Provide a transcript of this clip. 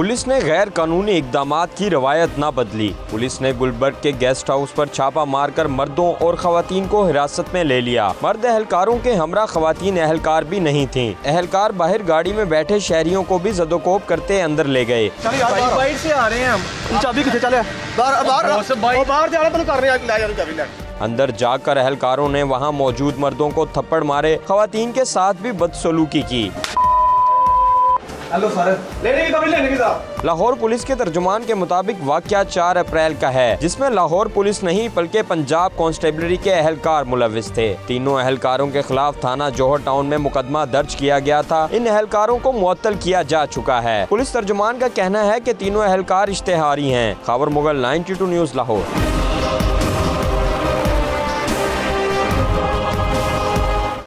Police ने गैर कानूनी इक़दामात की रवायत न बदली। पुलिस ने गुलबर्ग के गेस्ट हाउस पर छापा मारकर मर्दों और खवातीन को हिरासत में ले लिया। मर्द एहलकारों के हमरा खवातीन एहलकार भी नहीं थीं। एहलकार बाहर गाड़ी में बैठे शहरियों को भी ज़दोकोब करते अंदर ले गए। बाइक से आ रहे हैं हम, चाबी किथे चले अंदर जाकर एहलकारों ने वहां मौजूद मर्दों को थप्पड़ मारे, खवातीन के साथ भी बदसलूकी की। लाहौर पुलिस के तर्जुमान के मुताबिक वाक़या 4 अप्रैल का है, जिसमें लाहौर पुलिस नहीं बल्कि पंजाब कांस्टेबलरी के एहलकार मुलविस थे। तीनों एहलकारों के खिलाफ थाना जौहर टाउन में मुकदमा दर्ज किया गया था। इन एहलकारों को मुअत्तल किया जा चुका है। पुलिस तर्जुमान का कहना है कि तीनों एहलकार इश्तेहारी हैं। खबर मुगल 92 न्यूज़ लाहौर।